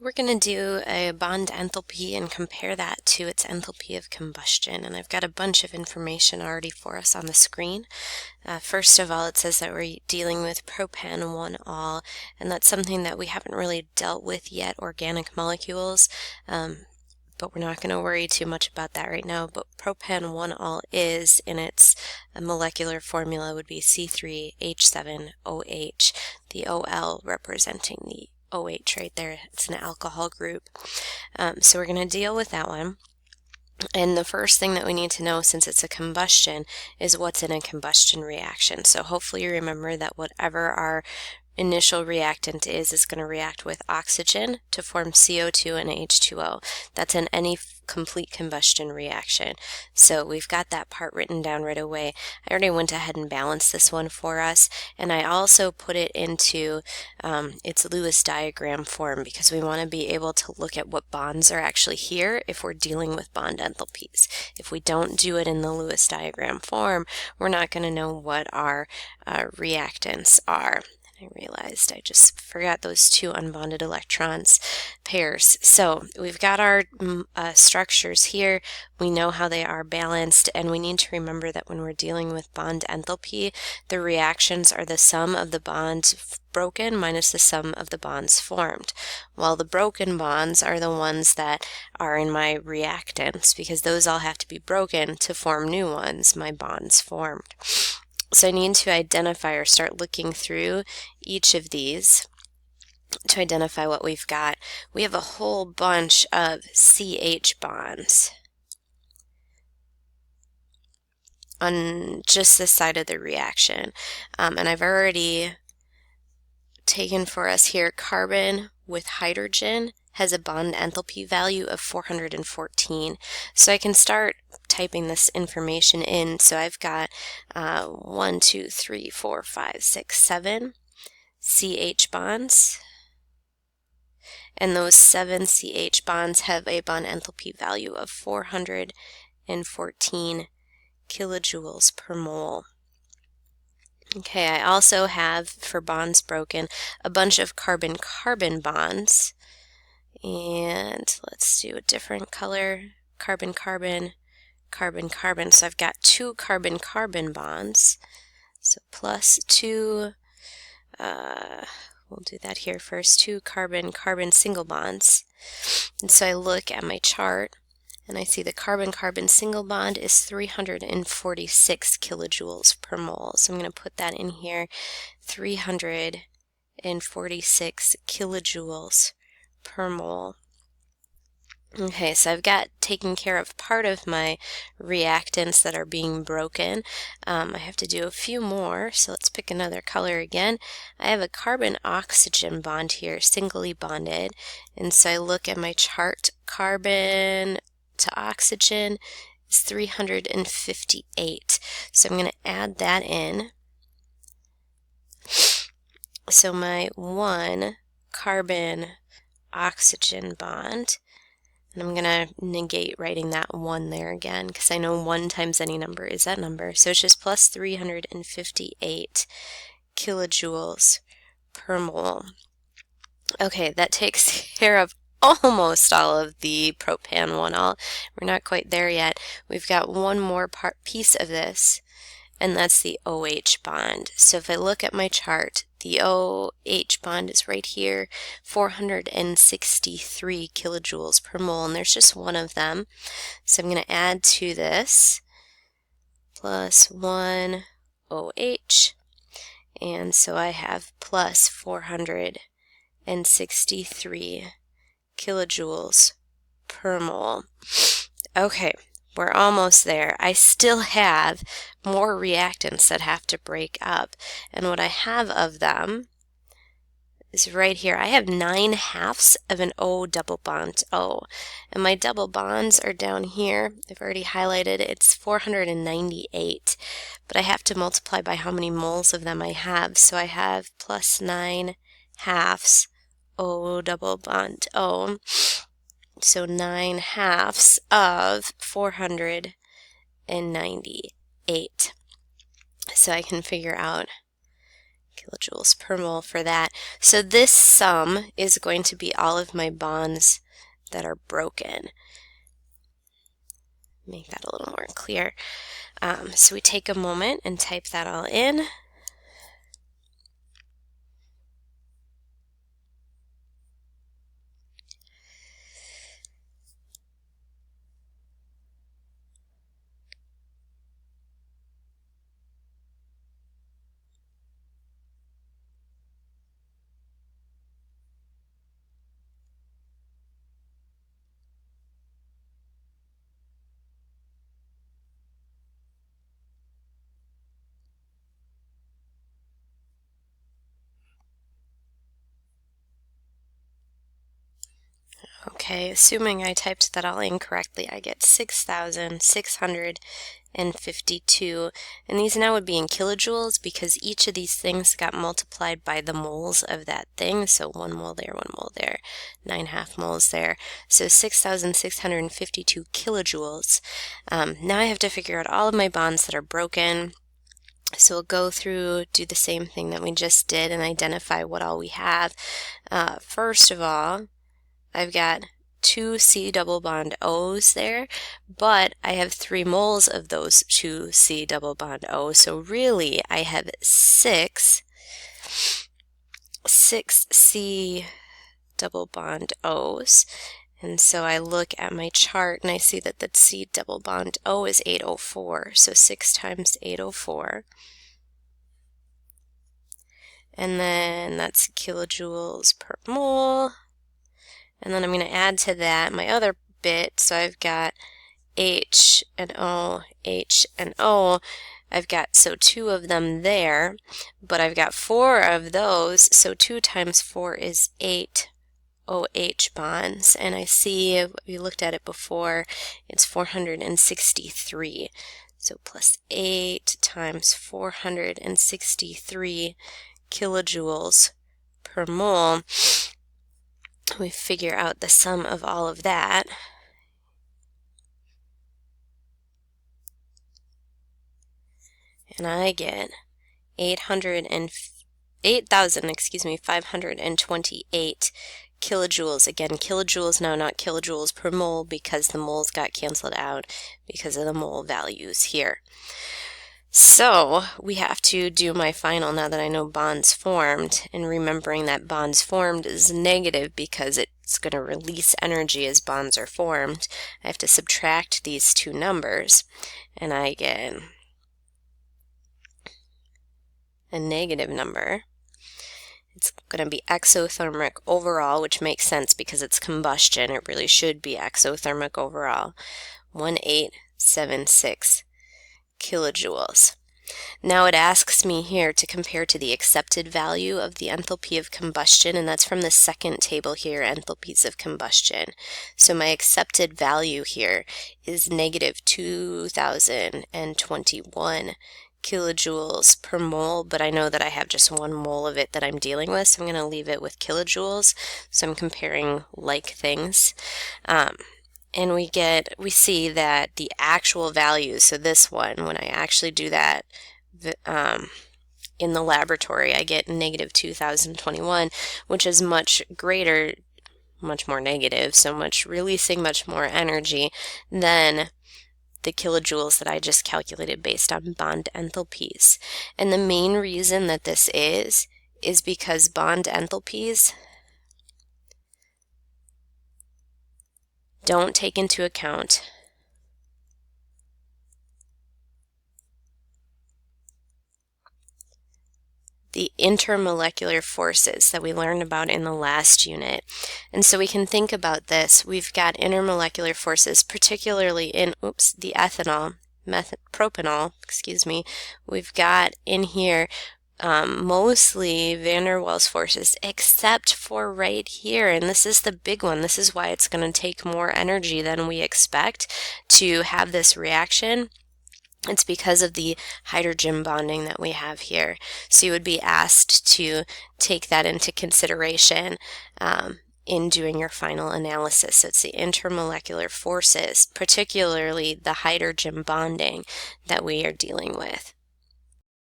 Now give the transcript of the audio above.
We're going to do a bond enthalpy and compare that to its enthalpy of combustion. And I've got a bunch of information already for us on the screen. First of all, it says that we're dealing with propan-1-ol, and that's something that we haven't really dealt with yet, organic molecules. But we're not going to worry too much about that right now. But propan-1-ol is, in its molecular formula, would be C3H7OH, the OL representing the OH right there. It's an alcohol group. So we're going to deal with that one. And the first thing that we need to know, since it's a combustion, is what's in a combustion reaction. So hopefully you remember that whatever our initial reactant is going to react with oxygen to form CO2 and H2O. That's in any complete combustion reaction. So we've got that part written down right away. I already went ahead and balanced this one for us, and I also put it into its Lewis diagram form because we want to be able to look at what bonds are actually here if we're dealing with bond enthalpies. If we don't do it in the Lewis diagram form, we're not going to know what our reactants are. I realized I just forgot those two unbonded electrons pairs. So we've got our structures here. We know how they are balanced, and we need to remember that when we're dealing with bond enthalpy, the reactions are the sum of the bonds broken minus the sum of the bonds formed. While the broken bonds are the ones that are in my reactants, because those all have to be broken to form new ones, my bonds formed. So I need to identify or start looking through each of these to identify what we've got. We have a whole bunch of CH bonds on just this side of the reaction. And I've already taken for us here carbon with hydrogen has a bond enthalpy value of 414. So I can start typing this information in. So I've got 1, 2, 3, 4, 5, 6, 7 CH bonds. And those 7 CH bonds have a bond enthalpy value of 414 kilojoules per mole. Okay, I also have, for bonds broken, a bunch of carbon-carbon bonds. And let's do a different color. Carbon-carbon, carbon-carbon. So I've got 2 carbon-carbon bonds. So plus 2, we'll do that here first, 2 carbon-carbon single bonds. And so I look at my chart, and I see the carbon-carbon single bond is 346 kilojoules per mole. So I'm going to put that in here, 346 kilojoules per mole. Okay, so I've got taken care of part of my reactants that are being broken. I have to do a few more, so let's pick another color again. I have a carbon-oxygen bond here, singly bonded, and so I look at my chart. Carbon to oxygen is 358, so I'm going to add that in. So my 1 carbon-oxygen bond, and I'm going to negate writing that 1 there again because I know 1 times any number is that number. So it's just plus 358 kilojoules per mole. Okay, that takes care of almost all of the propan-1-ol. We're not quite there yet. We've got one more piece of this, and that's the OH bond. So if I look at my chart, the OH bond is right here, 463 kilojoules per mole, and there's just one of them. So I'm going to add to this plus 1 OH, and so I have plus 463 kilojoules per mole. Okay. We're almost there. I still have more reactants that have to break up, and what I have of them is right here. I have 9/2 of an O double bond O, and my double bonds are down here. I've already highlighted it's 498, but I have to multiply by how many moles of them I have, so I have plus 9/2 O double bond O. So 9/2 of 498. So I can figure out kilojoules per mole for that. So this sum is going to be all of my bonds that are broken. Make that a little more clear. So we take a moment and type that all in. Okay, assuming I typed that all in correctly, I get 6,652, and these now would be in kilojoules because each of these things got multiplied by the moles of that thing. So 1 mole there, 1 mole there, 9 half moles there. So 6,652 kilojoules. Now I have to figure out all of my bonds that are broken. So we'll go through, do the same thing that we just did, and identify what all we have. First of all, I've got 2 C double bond O's there, but I have 3 moles of those 2 C double bond O's. So really, I have 6 C double bond O's. And so I look at my chart and I see that the C double bond O is 804. So 6 times 804. And then that's kilojoules per mole. And then I'm going to add to that my other bit. So I've got H and O, H and O. I've got, so 2 of them there, but I've got 4 of those. So 2 times 4 is 8 OH bonds. And I see, if we looked at it before, it's 463. So plus 8 times 463 kilojoules per mole. We figure out the sum of all of that. And I get 8,528 kilojoules. Again, kilojoules now, not kilojoules per mole, because the moles got canceled out because of the mole values here. So we have to do my final now that I know bonds formed, and remembering that bonds formed is negative because it's going to release energy as bonds are formed. I have to subtract these two numbers, and I get a negative number. It's going to be exothermic overall, which makes sense because it's combustion. It really should be exothermic overall. 1876 kilojoules. Now it asks me here to compare to the accepted value of the enthalpy of combustion, and that's from the second table here, enthalpies of combustion. So my accepted value here is negative 2,021 kilojoules per mole, but I know that I have just 1 mole of it that I'm dealing with, so I'm going to leave it with kilojoules. So I'm comparing like things. And we see that the actual values, so this one, when I actually do that in the laboratory, I get negative 2,021, which is much greater, much more negative, so much releasing much more energy than the kilojoules that I just calculated based on bond enthalpies. And the main reason that this is because bond enthalpies don't take into account the intermolecular forces that we learned about in the last unit. And so we can think about this. We've got intermolecular forces, particularly in, the propanol, we've got in here mostly van der Waals forces, except for right here, and this is the big one. This is why it's going to take more energy than we expect to have this reaction. It's because of the hydrogen bonding that we have here. So you would be asked to take that into consideration in doing your final analysis. So it's the intermolecular forces, particularly the hydrogen bonding, that we are dealing with.